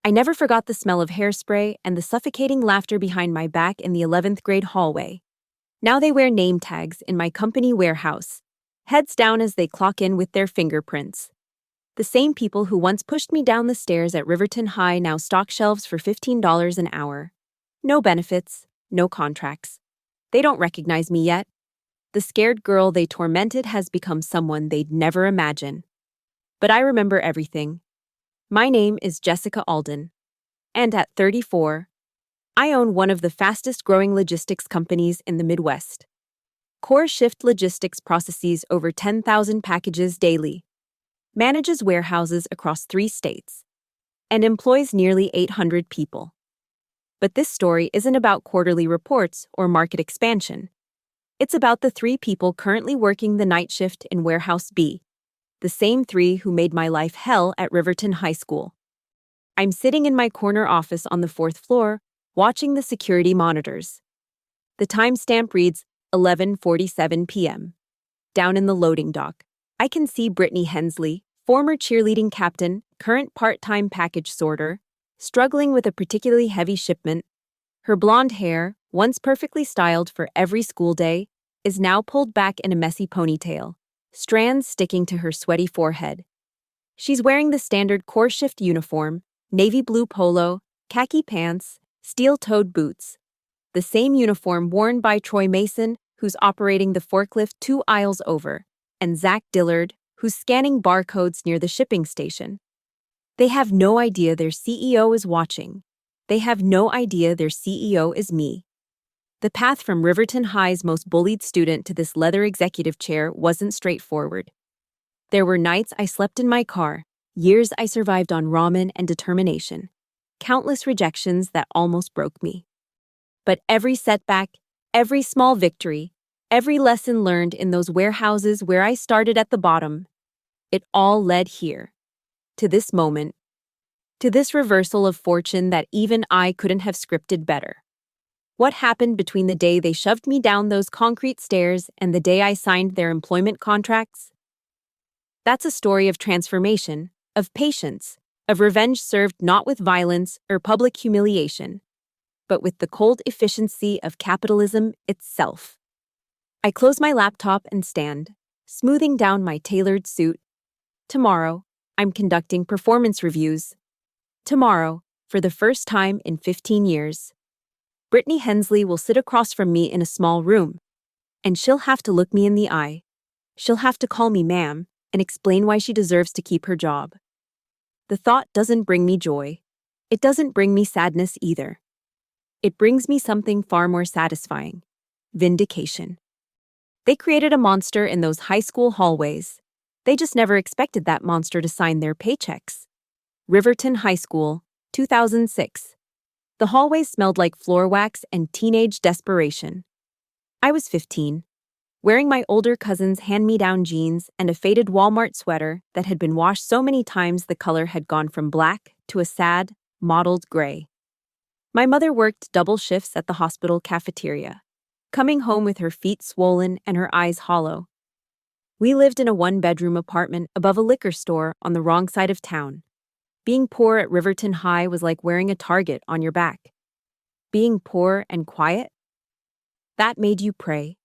I never forgot the smell of hairspray and the suffocating laughter behind my back in the 11th grade hallway. Now they wear name tags in my company warehouse, heads down as they clock in with their fingerprints. The same people who once pushed me down the stairs at Riverton High now stock shelves for $15 an hour. No benefits, no contracts. They don't recognize me yet. The scared girl they tormented has become someone they'd never imagine. But I remember everything. My name is Jessica Alden. And at 34, I own one of the fastest-growing logistics companies in the Midwest. Core Shift Logistics processes over 10,000 packages daily, manages warehouses across 3 states, and employs nearly 800 people. But this story isn't about quarterly reports or market expansion. It's about the 3 people currently working the night shift in Warehouse B, the same 3 who made my life hell at Riverton High School. I'm sitting in my corner office on the 4th floor, watching the security monitors. The timestamp reads 11:47 p.m. Down in the loading dock, I can see Brittany Hensley, former cheerleading captain, current part-time package sorter, struggling with a particularly heavy shipment. Her blonde hair, once perfectly styled for every school day, is now pulled back in a messy ponytail, strands sticking to her sweaty forehead. She's wearing the standard core shift uniform, navy blue polo, khaki pants, steel-toed boots. The same uniform worn by Troy Mason, who's operating the forklift 2 aisles over, and Zach Dillard, who's scanning barcodes near the shipping station. They have no idea their CEO is watching. They have no idea their CEO is me. The path from Riverton High's most bullied student to this leather executive chair wasn't straightforward. There were nights I slept in my car, years I survived on ramen and determination, countless rejections that almost broke me. But every setback, every small victory, every lesson learned in those warehouses where I started at the bottom, it all led here, to this moment, to this reversal of fortune that even I couldn't have scripted better. What happened between the day they shoved me down those concrete stairs and the day I signed their employment contracts? That's a story of transformation, of patience, of revenge served not with violence or public humiliation, but with the cold efficiency of capitalism itself. I close my laptop and stand, smoothing down my tailored suit. Tomorrow, I'm conducting performance reviews. Tomorrow, for the first time in 15 years, Brittany Hensley will sit across from me in a small room, and she'll have to look me in the eye. She'll have to call me ma'am and explain why she deserves to keep her job. The thought doesn't bring me joy. It doesn't bring me sadness either. It brings me something far more satisfying: vindication. They created a monster in those high school hallways. They just never expected that monster to sign their paychecks. Riverton High School, 2006. The hallways smelled like floor wax and teenage desperation. I was 15, wearing my older cousin's hand-me-down jeans and a faded Walmart sweater that had been washed so many times the color had gone from black to a sad, mottled gray. My mother worked double shifts at the hospital cafeteria, coming home with her feet swollen and her eyes hollow. We lived in a 1-bedroom apartment above a liquor store on the wrong side of town. Being poor at Riverton High was like wearing a target on your back. Being poor and quiet? That made you pray.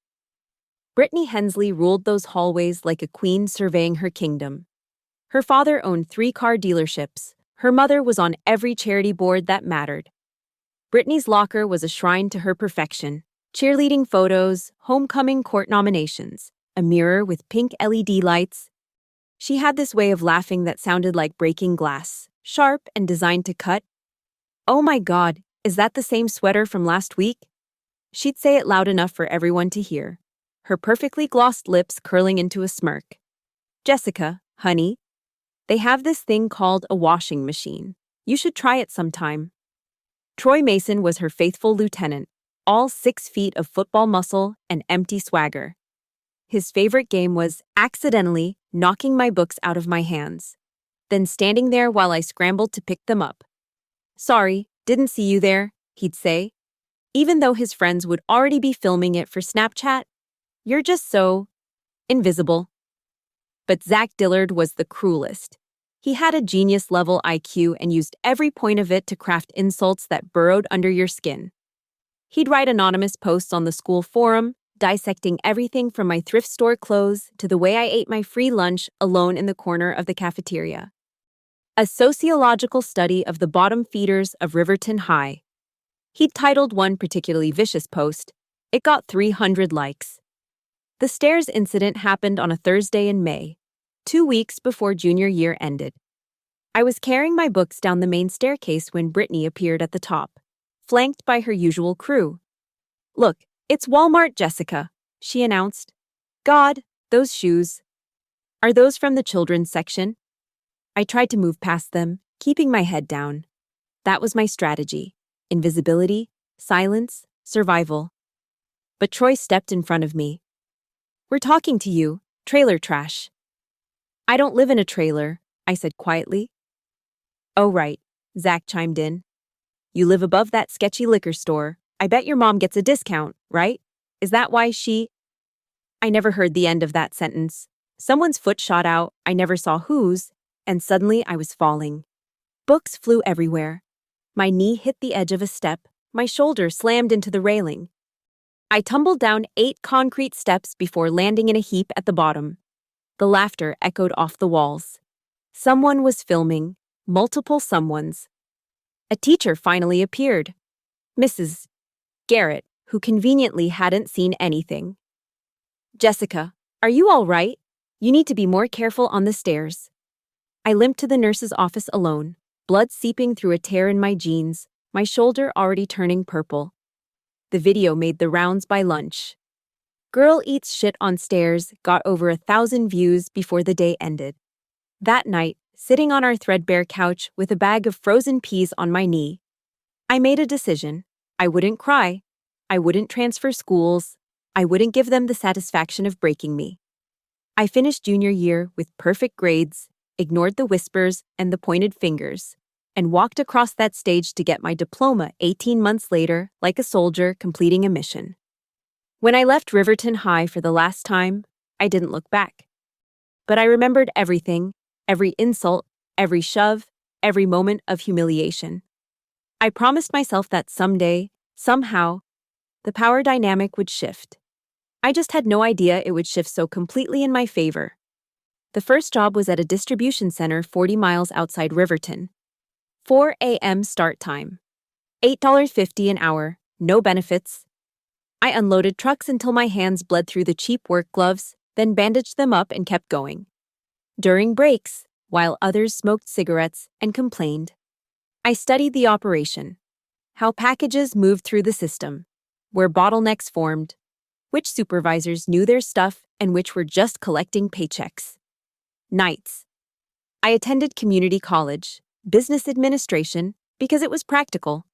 Brittany Hensley ruled those hallways like a queen surveying her kingdom. Her father owned 3 car dealerships. Her mother was on every charity board that mattered. Brittany's locker was a shrine to her perfection. Cheerleading photos, homecoming court nominations, a mirror with pink LED lights. She had this way of laughing that sounded like breaking glass, sharp and designed to cut. "Oh my God, is that the same sweater from last week?" She'd say it loud enough for everyone to hear, her perfectly glossed lips curling into a smirk. "Jessica, honey, they have this thing called a washing machine. You should try it sometime." Troy Mason was her faithful lieutenant, all 6 feet of football muscle and empty swagger. His favorite game was accidentally knocking my books out of my hands, then standing there while I scrambled to pick them up. "Sorry, didn't see you there," he'd say, even though his friends would already be filming it for Snapchat. "You're just so invisible." But Zach Dillard was the cruelest. He had a genius-level IQ and used every point of it to craft insults that burrowed under your skin. He'd write anonymous posts on the school forum, dissecting everything from my thrift store clothes to the way I ate my free lunch alone in the corner of the cafeteria. A sociological study of the bottom feeders of Riverton High. He'd titled one particularly vicious post. It got 300 likes. The stairs incident happened on a Thursday in May, 2 weeks before junior year ended. I was carrying my books down the main staircase when Brittany appeared at the top, flanked by her usual crew. "Look, it's Walmart, Jessica," she announced. "God, those shoes. Are those from the children's section?" I tried to move past them, keeping my head down. That was my strategy: invisibility, silence, survival. But Troy stepped in front of me. "We're talking to you, trailer trash." "I don't live in a trailer," I said quietly. "Oh right," Zach chimed in. "You live above that sketchy liquor store. I bet your mom gets a discount, right? Is that why she—" I never heard the end of that sentence. Someone's foot shot out, I never saw whose, and suddenly I was falling. Books flew everywhere. My knee hit the edge of a step, my shoulder slammed into the railing. I tumbled down 8 concrete steps before landing in a heap at the bottom. The laughter echoed off the walls. Someone was filming, multiple someones. A teacher finally appeared. Mrs. Garrett, who conveniently hadn't seen anything. "Jessica, are you all right? You need to be more careful on the stairs." I limped to the nurse's office alone, blood seeping through a tear in my jeans, my shoulder already turning purple. The video made the rounds by lunch. "Girl eats shit on stairs" got over 1,000 views before the day ended. That night, sitting on our threadbare couch with a bag of frozen peas on my knee, I made a decision. I wouldn't cry. I wouldn't transfer schools. I wouldn't give them the satisfaction of breaking me. I finished junior year with perfect grades, ignored the whispers and the pointed fingers, and walked across that stage to get my diploma 18 months later like a soldier completing a mission. When I left Riverton High for the last time, I didn't look back. But I remembered everything, every insult, every shove, every moment of humiliation. I promised myself that someday, somehow, the power dynamic would shift. I just had no idea it would shift so completely in my favor. The first job was at a distribution center 40 miles outside Riverton. 4 a.m. start time. $8.50 an hour, no benefits. I unloaded trucks until my hands bled through the cheap work gloves, then bandaged them up and kept going. During breaks, while others smoked cigarettes and complained, I studied the operation. How packages moved through the system, where bottlenecks formed, which supervisors knew their stuff and which were just collecting paychecks. Nights. I attended community college, business administration, because it was practical.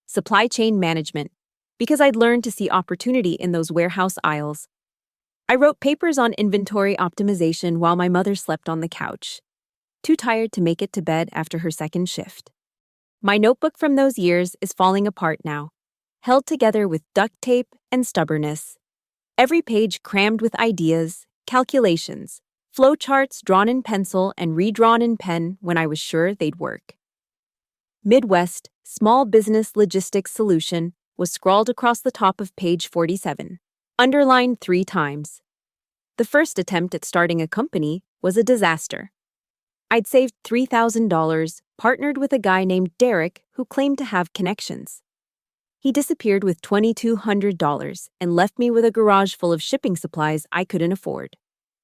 Supply chain management, because I'd learned to see opportunity in those warehouse aisles. I wrote papers on inventory optimization while my mother slept on the couch, too tired to make it to bed after her second shift. My notebook from those years is falling apart now, held together with duct tape and stubbornness. Every page crammed with ideas, calculations, flowcharts drawn in pencil and redrawn in pen when I was sure they'd work. Midwest Small Business Logistics Solution was scrawled across the top of page 47, underlined 3 times. The first attempt at starting a company was a disaster. I'd saved $3,000, partnered with a guy named Derek who claimed to have connections. He disappeared with $2,200 and left me with a garage full of shipping supplies I couldn't afford.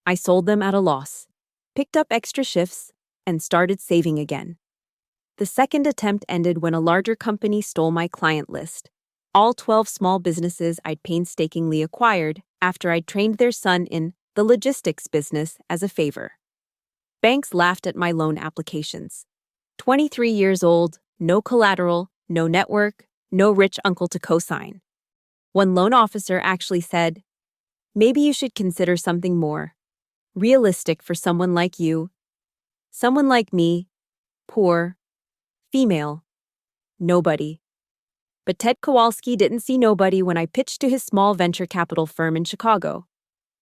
I sold them at a loss, picked up extra shifts, and started saving again. The second attempt ended when a larger company stole my client list, all 12 small businesses I'd painstakingly acquired after I'd trained their son in the logistics business as a favor. Banks laughed at my loan applications. 23 years old, no collateral, no network, no rich uncle to co-sign. One loan officer actually said, "Maybe you should consider something more realistic for someone like you. Someone like me, poor, female, nobody." But Ted Kowalski didn't see nobody when I pitched to his small venture capital firm in Chicago.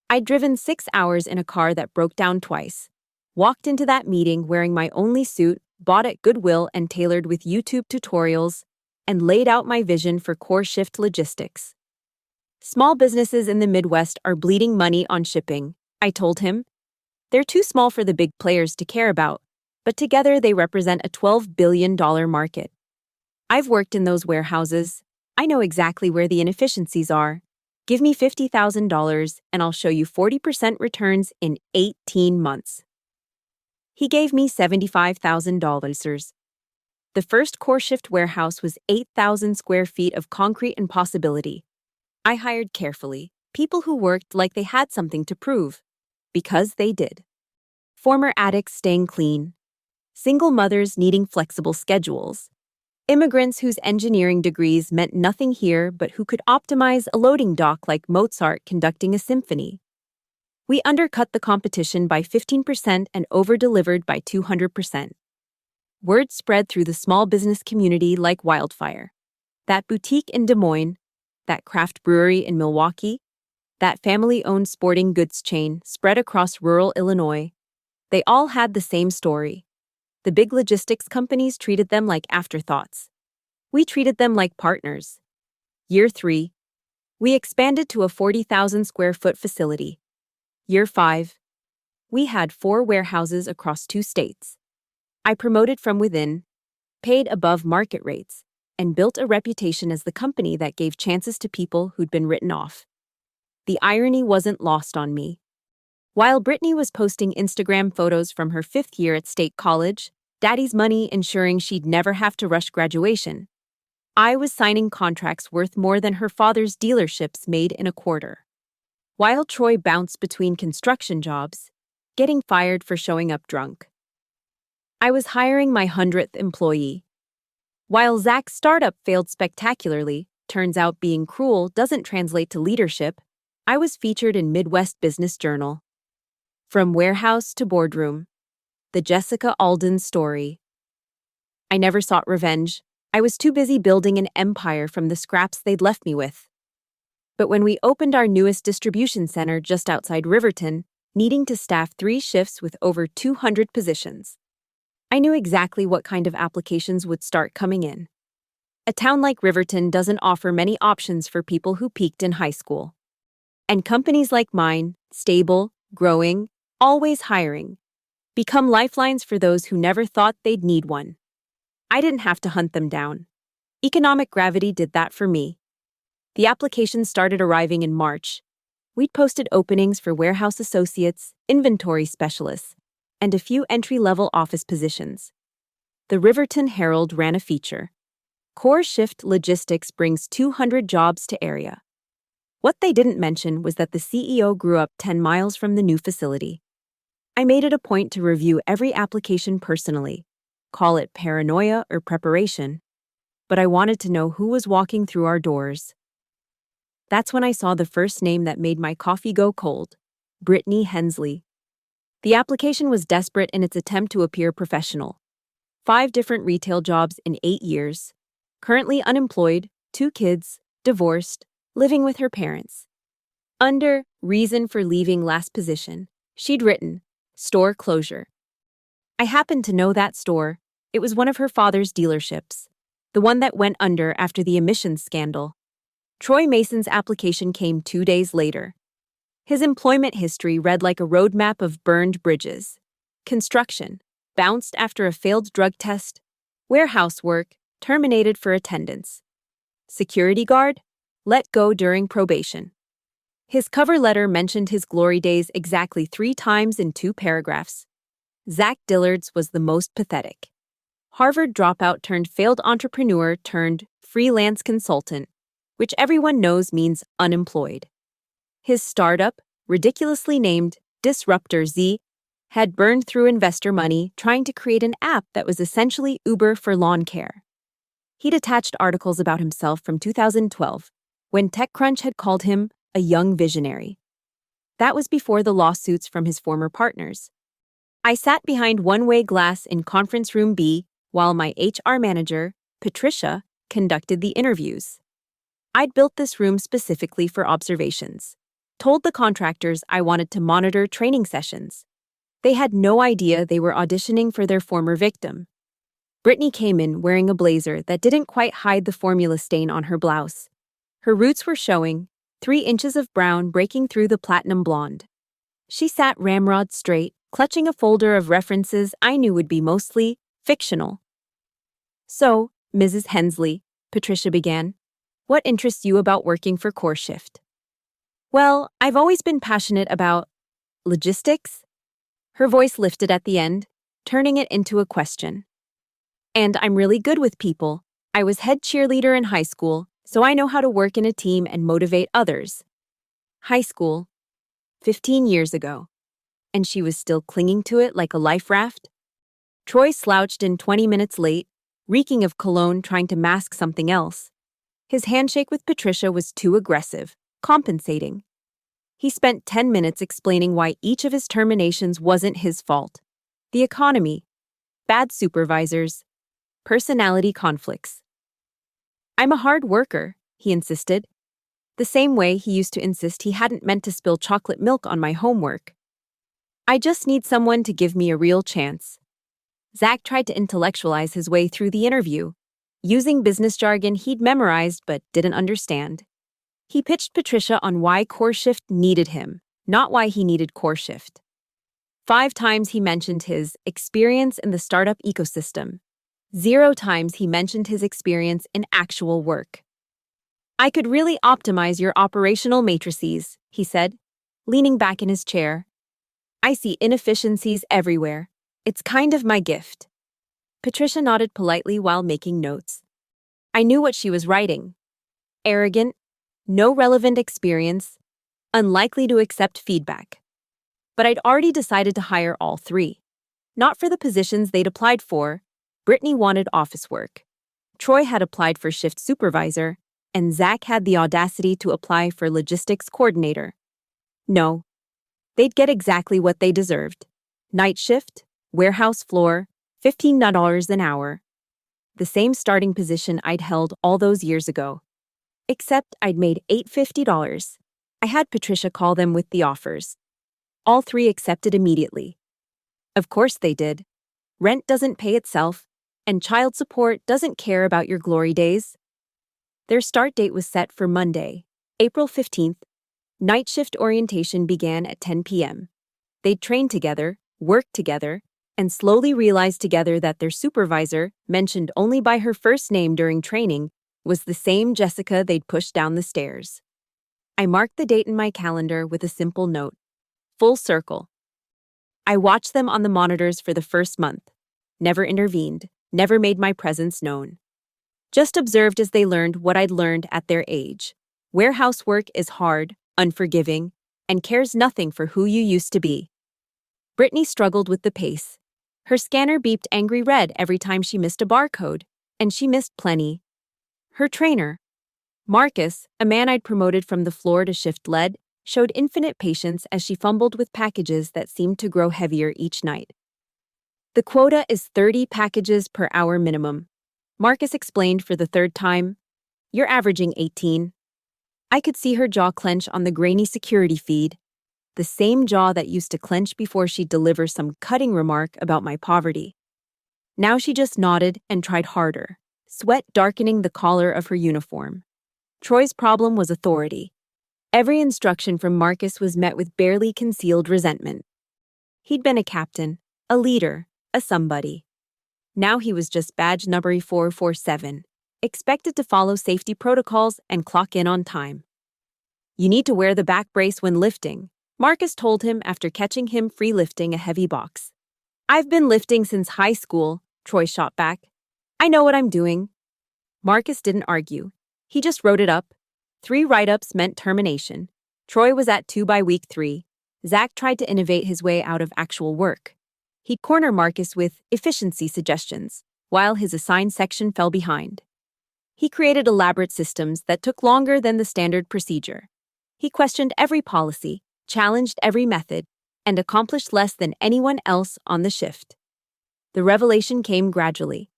I'd driven 6 hours in a car that broke down twice, Walked into that meeting wearing my only suit, bought at Goodwill and tailored with YouTube tutorials, and laid out my vision for core shift logistics. Small businesses in the Midwest are bleeding money on shipping, I told him. They're too small for the big players to care about, but together they represent a $12 billion market. I've worked in those warehouses. I know exactly where the inefficiencies are. Give me $50,000 and I'll show you 40% returns in 18 months. He gave me $75,000. The first core shift warehouse was 8,000 square feet of concrete and possibility. I hired carefully, people who worked like they had something to prove. Because they did. Former addicts staying clean. Single mothers needing flexible schedules. Immigrants whose engineering degrees meant nothing here but who could optimize a loading dock like Mozart conducting a symphony. We undercut the competition by 15% and over-delivered by 200%. Word spread through the small business community like wildfire. That boutique in Des Moines, that craft brewery in Milwaukee, that family-owned sporting goods chain spread across rural Illinois. They all had the same story. The big logistics companies treated them like afterthoughts. We treated them like partners. Year 3. We expanded to a 40,000 square foot facility. Year 5. We had 4 warehouses across 2 states. I promoted from within, paid above market rates, and built a reputation as the company that gave chances to people who'd been written off. The irony wasn't lost on me. While Brittany was posting Instagram photos from her 5th year at State College, Daddy's money ensuring she'd never have to rush graduation, I was signing contracts worth more than her father's dealerships made in a quarter. While Troy bounced between construction jobs, getting fired for showing up drunk, I was hiring my 100th employee. While Zach's startup failed spectacularly, turns out being cruel doesn't translate to leadership, I was featured in Midwest Business Journal. From warehouse to boardroom. The Jessica Alden story. I never sought revenge. I was too busy building an empire from the scraps they'd left me with. But when we opened our newest distribution center just outside Riverton, needing to staff 3 shifts with over 200 positions, I knew exactly what kind of applications would start coming in. A town like Riverton doesn't offer many options for people who peaked in high school. And companies like mine, stable, growing, always hiring, become lifelines for those who never thought they'd need one. I didn't have to hunt them down. Economic gravity did that for me. The applications started arriving in March. We'd posted openings for warehouse associates, inventory specialists, and a few entry-level office positions. The Riverton Herald ran a feature. Core Shift Logistics brings 200 jobs to area. What they didn't mention was that the CEO grew up 10 miles from the new facility. I made it a point to review every application personally, call it paranoia or preparation, but I wanted to know who was walking through our doors. That's when I saw the first name that made my coffee go cold, Brittany Hensley. The application was desperate in its attempt to appear professional. 5 different retail jobs in 8 years, currently unemployed, 2 kids, divorced, living with her parents. Under reason for leaving last position, she'd written, store closure. I happened to know that store. It was one of her father's dealerships, the one that went under after the emissions scandal. Troy Mason's application came 2 days later. His employment history read like a roadmap of burned bridges. Construction, bounced after a failed drug test. Warehouse work, terminated for attendance. Security guard, let go during probation. His cover letter mentioned his glory days exactly 3 times in 2 paragraphs. Zach Dillard's was the most pathetic. Harvard dropout turned failed entrepreneur turned freelance consultant, which everyone knows means unemployed. His startup, ridiculously named Disruptor Z, had burned through investor money trying to create an app that was essentially Uber for lawn care. He'd attached articles about himself from 2012, when TechCrunch had called him a young visionary. That was before the lawsuits from his former partners. I sat behind one-way glass in conference room B while my HR manager, Patricia, conducted the interviews. I'd built this room specifically for observations, told the contractors I wanted to monitor training sessions, They had no idea they were auditioning for their former victim. Brittany came in wearing a blazer that didn't quite hide the formula stain on her blouse. Her roots were showing, 3 inches of brown breaking through the platinum blonde. She sat ramrod straight, clutching a folder of references I knew would be mostly fictional. "So, Mrs. Hensley," Patricia began, "what interests you about working for Core Shift?" "Well, I've always been passionate about logistics." Her voice lifted at the end, turning it into a question. "And I'm really good with people. I was head cheerleader in high school, so I know how to work in a team and motivate others." High school, 15 years ago. And she was still clinging to it like a life raft? Troy slouched in 20 minutes late, reeking of cologne trying to mask something else. His handshake with Patricia was too aggressive, compensating. He spent 10 minutes explaining why each of his terminations wasn't his fault. The economy, bad supervisors, personality conflicts. "I'm a hard worker," he insisted. The same way he used to insist he hadn't meant to spill chocolate milk on my homework. "I just need someone to give me a real chance." Zach tried to intellectualize his way through the interview, using business jargon he'd memorized but didn't understand. He pitched Patricia on why Core Shift needed him, not why he needed Core Shift. 5 times he mentioned his experience in the startup ecosystem. 0 times he mentioned his experience in actual work. "I could really optimize your operational matrices," he said, leaning back in his chair. "I see inefficiencies everywhere. It's kind of my gift." Patricia nodded politely while making notes. I knew what she was writing. Arrogant, no relevant experience, unlikely to accept feedback. But I'd already decided to hire all 3. Not for the positions they'd applied for. Brittany wanted office work. Troy had applied for shift supervisor, and Zach had the audacity to apply for logistics coordinator. No. They'd get exactly what they deserved. Night shift, warehouse floor, $15 an hour. The same starting position I'd held all those years ago. Except I'd made $850. I had Patricia call them with the offers. All 3 accepted immediately. Of course they did. Rent doesn't pay itself, and child support doesn't care about your glory days. Their start date was set for Monday, April 15th. Night shift orientation began at 10 p.m. They'd train together, work together, and slowly realized together that their supervisor, mentioned only by her first name during training, was the same Jessica they'd pushed down the stairs. I marked the date in my calendar with a simple note. Full circle. I watched them on the monitors for the first month. Never intervened, never made my presence known. Just observed as they learned what I'd learned at their age. Warehouse work is hard, unforgiving, and cares nothing for who you used to be. Brittany struggled with the pace. Her scanner beeped angry red every time she missed a barcode, and she missed plenty. Her trainer, Marcus, a man I'd promoted from the floor to shift lead, showed infinite patience as she fumbled with packages that seemed to grow heavier each night. "The quota is 30 packages per hour minimum," Marcus explained for the 3rd time. "You're averaging 18. I could see her jaw clench on the grainy security feed, the same jaw that used to clench before she'd deliver some cutting remark about my poverty. Now she just nodded and tried harder, sweat darkening the collar of her uniform. Troy's problem was authority. Every instruction from Marcus was met with barely concealed resentment. He'd been a captain, a leader, a somebody. Now he was just badge number 447, expected to follow safety protocols and clock in on time. "You need to wear the back brace when lifting," Marcus told him after catching him free lifting a heavy box. "I've been lifting since high school," Troy shot back. "I know what I'm doing." Marcus didn't argue. He just wrote it up. 3 write-ups meant termination. Troy was at 2 by week 3. Zach tried to innovate his way out of actual work. He'd corner Marcus with efficiency suggestions, while his assigned section fell behind. He created elaborate systems that took longer than the standard procedure. He questioned every policy, challenged every method, and accomplished less than anyone else on the shift. The revelation came gradually.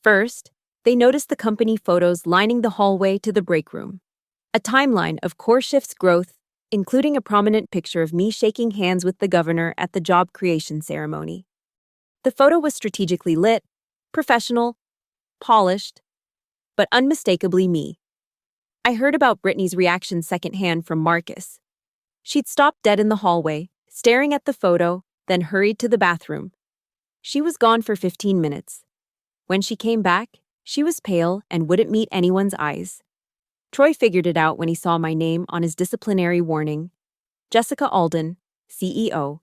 First, they noticed the company photos lining the hallway to the break room. A timeline of Core Shift's growth, including a prominent picture of me shaking hands with the governor at the job creation ceremony. The photo was strategically lit, professional, polished, but unmistakably me. I heard about Brittany's reaction secondhand from Marcus. She'd stopped dead in the hallway, staring at the photo, then hurried to the bathroom. She was gone for 15 minutes. When she came back, she was pale and wouldn't meet anyone's eyes. Troy figured it out when he saw my name on his disciplinary warning. Jessica Alden, CEO.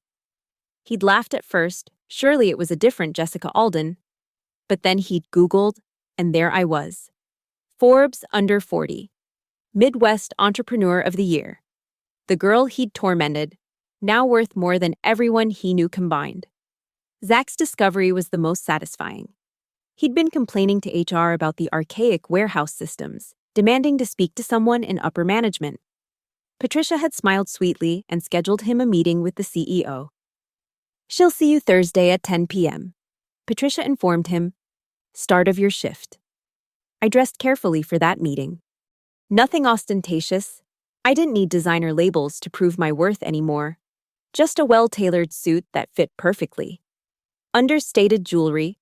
He'd laughed at first, surely it was a different Jessica Alden. But then he'd Googled, and there I was. Forbes under 40. Midwest Entrepreneur of the Year. The girl he'd tormented, now worth more than everyone he knew combined. Zach's discovery was the most satisfying. He'd been complaining to HR about the archaic warehouse systems, demanding to speak to someone in upper management. Patricia had smiled sweetly and scheduled him a meeting with the CEO. "She'll see you Thursday at 10 p.m., Patricia informed him. "Start of your shift." I dressed carefully for that meeting. Nothing ostentatious. I didn't need designer labels to prove my worth anymore. Just a well-tailored suit that fit perfectly. Understated jewelry,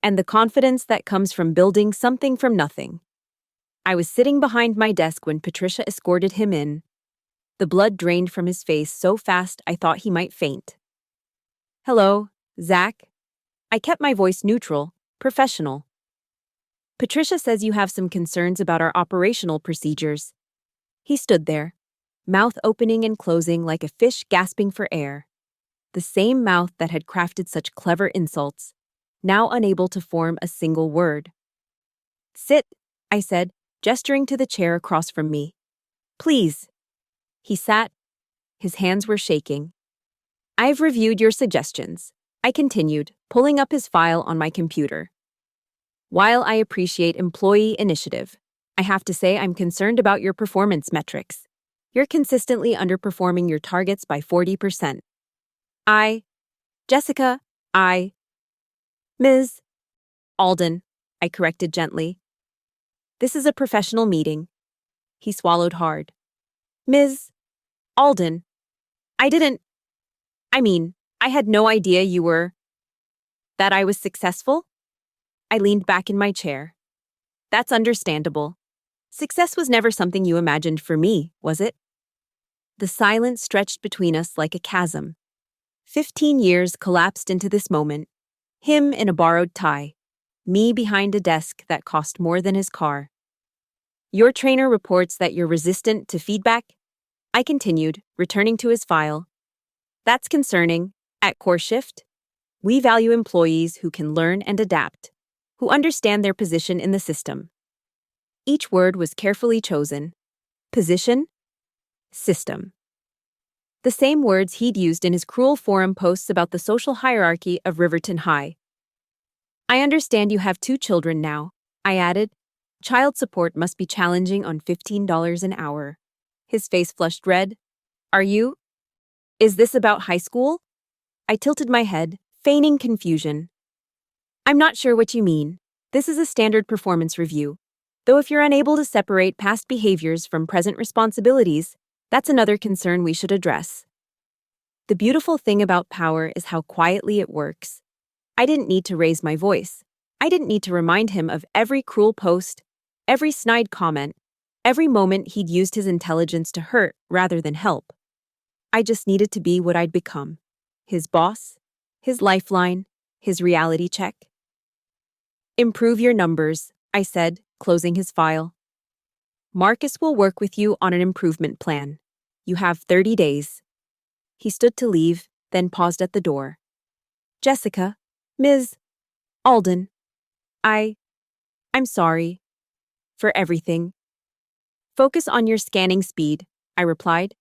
and the confidence that comes from building something from nothing. I was sitting behind my desk when Patricia escorted him in. The blood drained from his face so fast I thought he might faint. "Hello, Zach." I kept my voice neutral, professional. "Patricia says you have some concerns about our operational procedures." He stood there, mouth opening and closing like a fish gasping for air. The same mouth that had crafted such clever insults, now unable to form a single word. "Sit," I said, gesturing to the chair across from me. "Please." He sat. His hands were shaking. "I've reviewed your suggestions," I continued, pulling up his file on my computer. "While I appreciate employee initiative, I have to say I'm concerned about your performance metrics. You're consistently underperforming your targets by 40%. Jessica, Ms. Alden," I corrected gently. "This is a professional meeting." He swallowed hard. "Ms. Alden, I had no idea that I was successful." I leaned back in my chair. "That's understandable. Success was never something you imagined for me, was it?" The silence stretched between us like a chasm. 15 years collapsed into this moment. Him in a borrowed tie. Me behind a desk that cost more than his car. "Your trainer reports that you're resistant to feedback," I continued, returning to his file. "That's concerning. At Core Shift, we value employees who can learn and adapt, who understand their position in the system." Each word was carefully chosen. Position, system. The same words he'd used in his cruel forum posts about the social hierarchy of Riverton High. "I understand you have 2 children now," I added. "Child support must be challenging on $15 an hour." His face flushed red. Is this about high school?" I tilted my head, feigning confusion. "I'm not sure what you mean. This is a standard performance review. Though if you're unable to separate past behaviors from present responsibilities, that's another concern we should address." The beautiful thing about power is how quietly it works. I didn't need to raise my voice. I didn't need to remind him of every cruel post, every snide comment, every moment he'd used his intelligence to hurt rather than help. I just needed to be what I'd become. His boss, his lifeline, his reality check. "Improve your numbers," I said, closing his file. "Marcus will work with you on an improvement plan. You have 30 days. He stood to leave, then paused at the door. "Jessica, Ms. Alden, I'm sorry. For everything." "Focus on your scanning speed," I replied.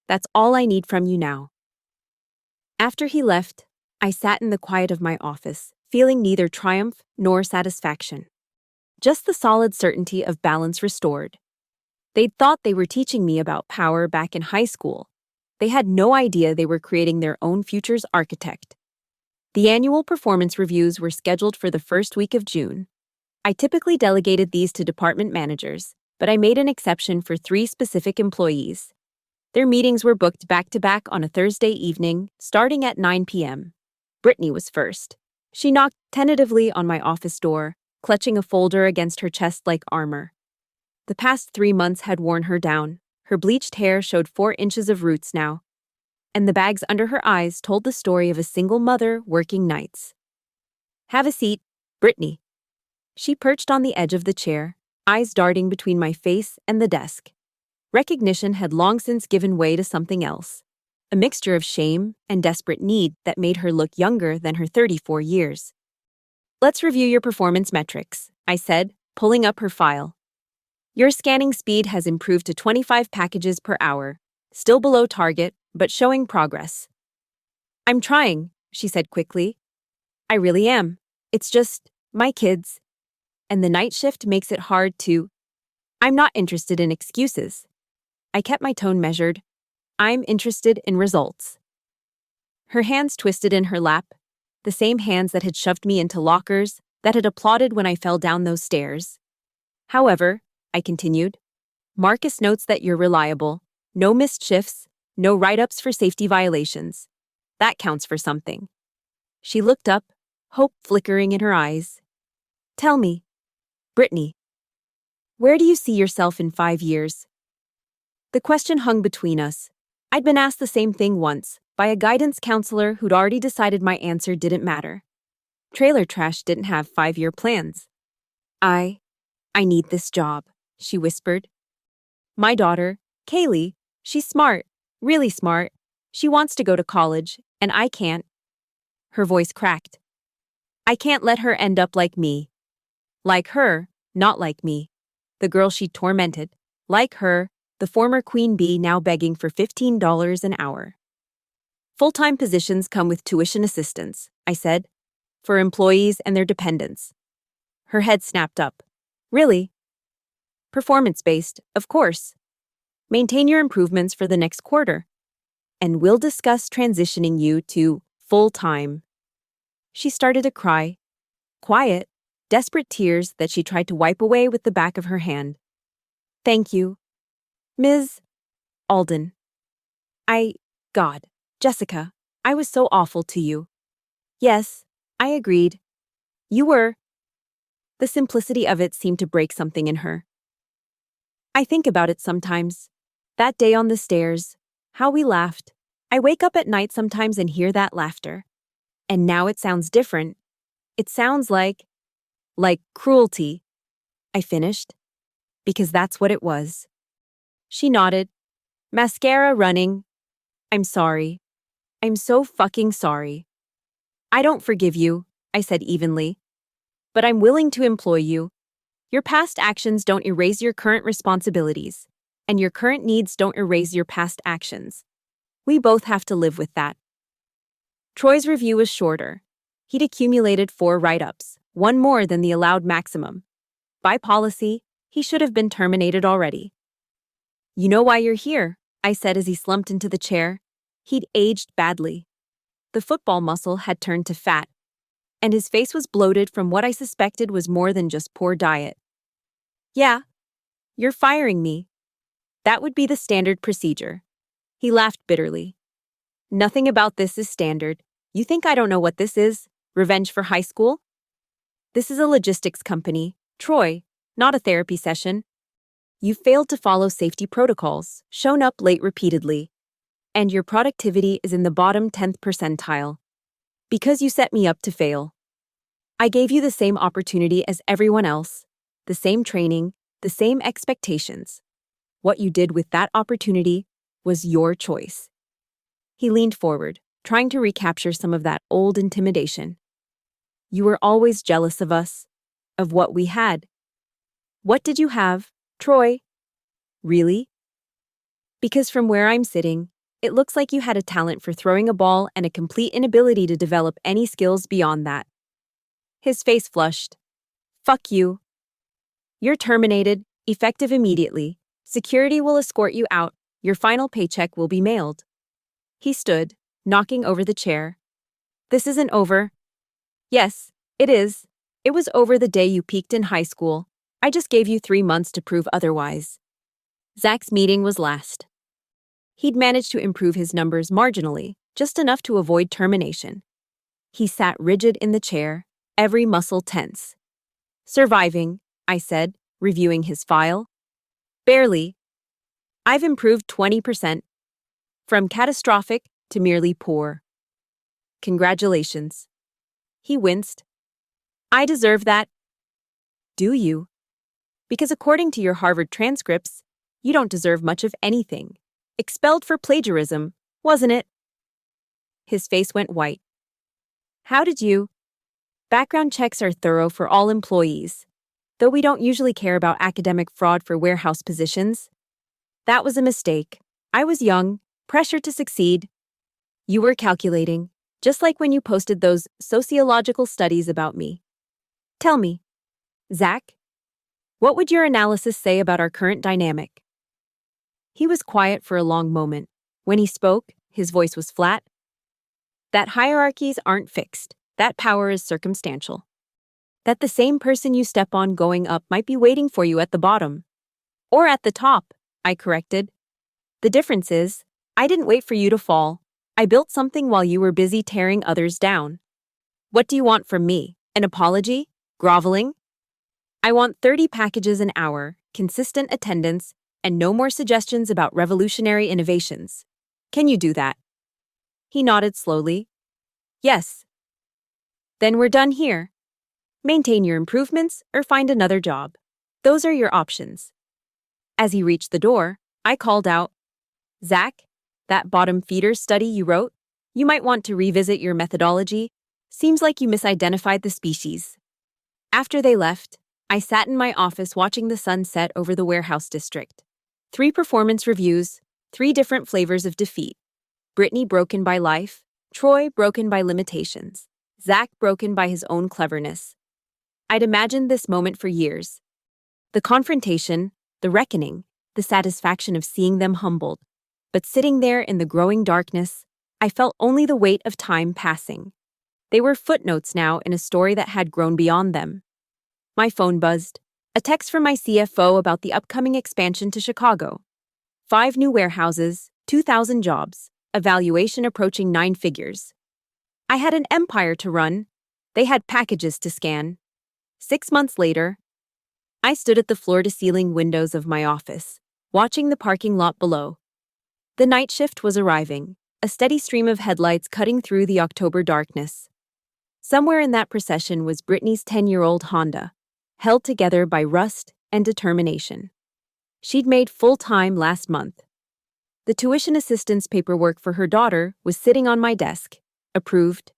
"That's all I need from you now." After he left, I sat in the quiet of my office, feeling neither triumph nor satisfaction. Just the solid certainty of balance restored. They'd thought they were teaching me about power back in high school. They had no idea they were creating their own future's architect. The annual performance reviews were scheduled for the first week of June. I typically delegated these to department managers, but I made an exception for 3 specific employees. Their meetings were booked back to back on a Thursday evening, starting at 9 p.m. Brittany was first. She knocked tentatively on my office door, clutching a folder against her chest like armor. The past 3 months had worn her down. Her bleached hair showed 4 inches of roots now, and the bags under her eyes told the story of a single mother working nights. "Have a seat, Brittany." She perched on the edge of the chair, eyes darting between my face and the desk. Recognition had long since given way to something else, a mixture of shame and desperate need that made her look younger than her 34 years. "Let's review your performance metrics," I said, pulling up her file. "Your scanning speed has improved to 25 packages per hour, still below target, but showing progress." "I'm trying," she said quickly. "I really am. It's just, my kids. And the night shift makes it hard to—" "I'm not interested in excuses." I kept my tone measured. "I'm interested in results." Her hands twisted in her lap, the same hands that had shoved me into lockers, that had applauded when I fell down those stairs. "However," I continued, "Marcus notes that you're reliable. No missed shifts, no write-ups for safety violations. That counts for something." She looked up, hope flickering in her eyes. "Tell me, Brittany, where do you see yourself in 5 years?" The question hung between us. I'd been asked the same thing once, by a guidance counselor who'd already decided my answer didn't matter. Trailer Trash didn't have 5-year plans. I need this job," she whispered. "My daughter, Kaylee, she's smart, really smart. She wants to go to college, and I can't." Her voice cracked. "I can't let her end up like me. Like her, not like me. The girl she tormented. Like her, the former queen bee now begging for $15 an hour." "Full-time positions come with tuition assistance," I said, "for employees and their dependents." Her head snapped up. "Really?" "Performance-based, of course. Maintain your improvements for the next quarter, and we'll discuss transitioning you to full-time." She started to cry. Quiet, desperate tears that she tried to wipe away with the back of her hand. "Thank you, Ms. Alden. God, Jessica, I was so awful to you." "Yes," I agreed. "You were." The simplicity of it seemed to break something in her. I think about it sometimes. That day on the stairs, how we laughed. I wake up at night sometimes and hear that laughter. And now it sounds different. It sounds like cruelty. I finished. Because that's what it was. She nodded. Mascara running. "I'm sorry. I'm so fucking sorry." "I don't forgive you," I said evenly. "But I'm willing to employ you. Your past actions don't erase your current responsibilities, and your current needs don't erase your past actions. We both have to live with that." Troy's review was shorter. He'd accumulated 4 write-ups, 1 more than the allowed maximum. By policy, he should have been terminated already. "You know why you're here," I said as he slumped into the chair. He'd aged badly. The football muscle had turned to fat, and his face was bloated from what I suspected was more than just poor diet. "Yeah, you're firing me. That would be the standard procedure." He laughed bitterly. "Nothing about this is standard. You think I don't know what this is? Revenge for high school? This is a logistics company, Troy, not a therapy session. You failed to follow safety protocols, shown up late repeatedly, and your productivity is in the bottom 10th percentile. Because you set me up to fail. I gave you the same opportunity as everyone else, the same training, the same expectations. What you did with that opportunity was your choice." He leaned forward, trying to recapture some of that old intimidation. "You were always jealous of us, of what we had. What did you have, Troy? Really? Because from where I'm sitting, it looks like you had a talent for throwing a ball and a complete inability to develop any skills beyond that." His face flushed. "Fuck you. You're terminated, effective immediately. Security will escort you out. Your final paycheck will be mailed." He stood, knocking over the chair. "This isn't over." "Yes, it is. It was over the day you peaked in high school. I just gave you 3 months to prove otherwise." Zach's meeting was last. He'd managed to improve his numbers marginally, just enough to avoid termination. He sat rigid in the chair, every muscle tense. "Surviving," I said, reviewing his file. "Barely. I've improved 20%, from catastrophic to merely poor." "Congratulations." He winced. "I deserve that." "Do you? Because according to your Harvard transcripts, you don't deserve much of anything. Expelled for plagiarism, wasn't it?" His face went white. "How did you?" "Background checks are thorough for all employees, though we don't usually care about academic fraud for warehouse positions. That was a mistake. I was young, pressured to succeed. You were calculating, just like when you posted those sociological studies about me. Tell me, Zach, what would your analysis say about our current dynamic?" He was quiet for a long moment. When he spoke, his voice was flat. "That hierarchies aren't fixed. That power is circumstantial. That the same person you step on going up might be waiting for you at the bottom. Or at the top," I corrected. "The difference is, I didn't wait for you to fall. I built something while you were busy tearing others down. What do you want from me? An apology? Groveling? I want 30 packages an hour, consistent attendance, and no more suggestions about revolutionary innovations. Can you do that?" He nodded slowly. "Yes." "Then we're done here. Maintain your improvements or find another job. Those are your options." As he reached the door, I called out, "Zach, that bottom feeder study you wrote, you might want to revisit your methodology. Seems like you misidentified the species." After they left, I sat in my office watching the sun set over the warehouse district. 3 performance reviews, 3 different flavors of defeat. Brittany broken by life, Troy broken by limitations, Zach broken by his own cleverness. I'd imagined this moment for years. The confrontation, the reckoning, the satisfaction of seeing them humbled. But sitting there in the growing darkness, I felt only the weight of time passing. They were footnotes now in a story that had grown beyond them. My phone buzzed. A text from my CFO about the upcoming expansion to Chicago. 5 new warehouses, 2,000 jobs, a valuation approaching 9 figures. I had an empire to run. They had packages to scan. 6 months later, I stood at the floor-to-ceiling windows of my office, watching the parking lot below. The night shift was arriving, a steady stream of headlights cutting through the October darkness. Somewhere in that procession was Brittany's 10-year-old Honda, held together by rust and determination. She'd made full time last month. The tuition assistance paperwork for her daughter was sitting on my desk, approved.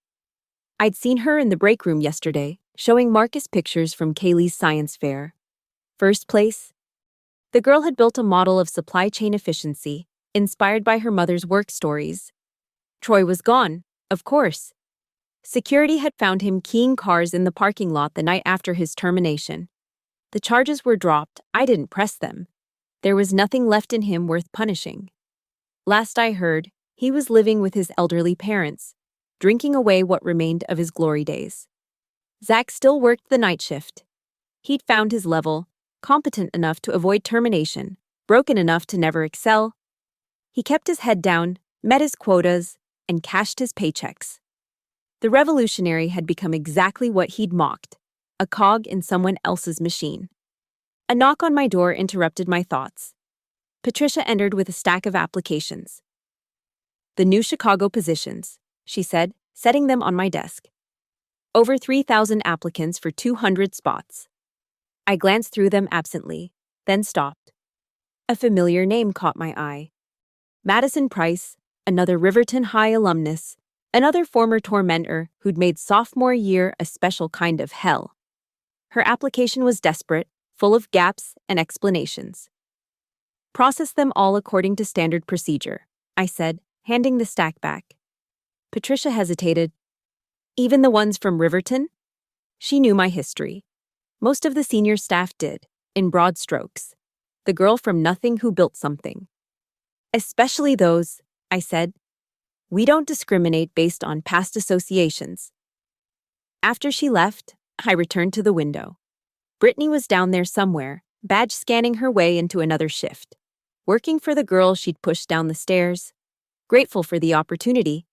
I'd seen her in the break room yesterday, showing Marcus pictures from Kaylee's science fair. First place? The girl had built a model of supply chain efficiency, inspired by her mother's work stories. Troy was gone, of course. Security had found him keying cars in the parking lot the night after his termination. The charges were dropped. I didn't press them. There was nothing left in him worth punishing. Last I heard, he was living with his elderly parents, drinking away what remained of his glory days. Zach still worked the night shift. He'd found his level, competent enough to avoid termination, broken enough to never excel. He kept his head down, met his quotas, and cashed his paychecks. The revolutionary had become exactly what he'd mocked, a cog in someone else's machine. A knock on my door interrupted my thoughts. Patricia entered with a stack of applications. "The new Chicago positions," she said, setting them on my desk. "Over 3,000 applicants for 200 spots." I glanced through them absently, then stopped. A familiar name caught my eye. Madison Price, another Riverton High alumnus, another former tormentor who'd made sophomore year a special kind of hell. Her application was desperate, full of gaps and explanations. "Process them all according to standard procedure," I said, handing the stack back. Patricia hesitated. "Even the ones from Riverton?" She knew my history. Most of the senior staff did, in broad strokes. The girl from nothing who built something. "Especially those," I said. "We don't discriminate based on past associations." After she left, I returned to the window. Brittany was down there somewhere, badge scanning her way into another shift. working for the girl she'd pushed down the stairs, grateful for the opportunity.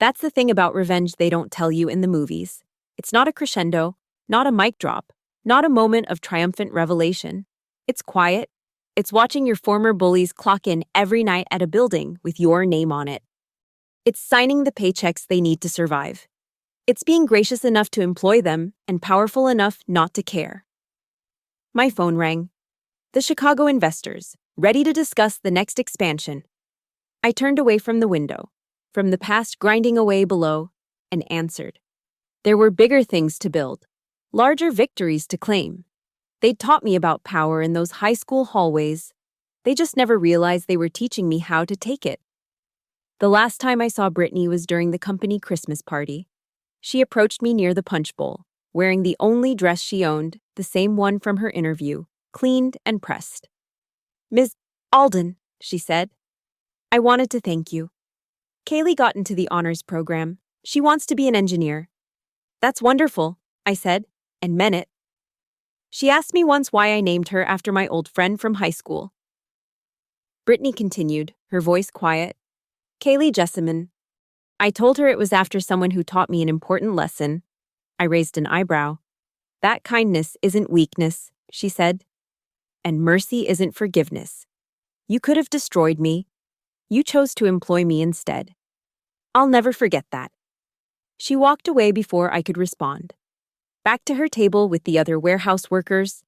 That's the thing about revenge they don't tell you in the movies. It's not a crescendo, not a mic drop, not a moment of triumphant revelation. It's quiet. It's watching your former bullies clock in every night at a building with your name on it. It's signing the paychecks they need to survive. It's being gracious enough to employ them and powerful enough not to care. My phone rang. The Chicago investors, ready to discuss the next expansion. I turned away from the window, from the past grinding away below, and answered. There were bigger things to build, larger victories to claim. They'd taught me about power in those high school hallways. They just never realized they were teaching me how to take it. The last time I saw Brittany was during the company Christmas party. She approached me near the punch bowl, wearing the only dress she owned, the same one from her interview, cleaned and pressed. "Ms. Alden," she said, "I wanted to thank you. Kaylee got into the honors program. She wants to be an engineer." "That's wonderful," I said, and meant it. She asked me once why I named her after my old friend from high school. Brittany continued, her voice quiet. "Kaylee Jessamine. I told her it was after someone who taught me an important lesson." I raised an eyebrow. "That kindness isn't weakness," she said. "And mercy isn't forgiveness. You could have destroyed me. You chose to employ me instead. I'll never forget that." She walked away before I could respond. Back to her table with the other warehouse workers.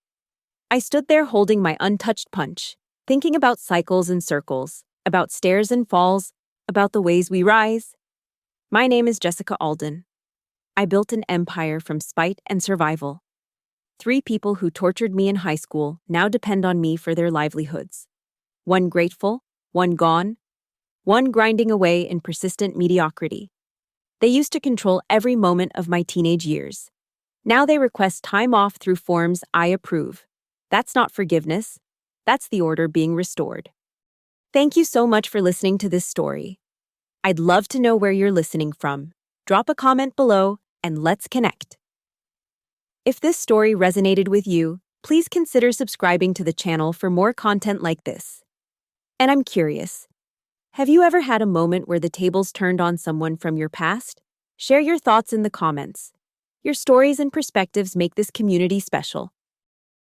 I stood there holding my untouched punch, thinking about cycles and circles, about stairs and falls, about the ways we rise. My name is Jessica Alden. I built an empire from spite and survival. 3 people who tortured me in high school now depend on me for their livelihoods. One grateful, one gone, one grinding away in persistent mediocrity. They used to control every moment of my teenage years. Now they request time off through forms I approve. That's not forgiveness. That's the order being restored. Thank you so much for listening to this story. I'd love to know where you're listening from. Drop a comment below and let's connect. If this story resonated with you, please consider subscribing to the channel for more content like this. And I'm curious, have you ever had a moment where the tables turned on someone from your past? Share your thoughts in the comments. Your stories and perspectives make this community special.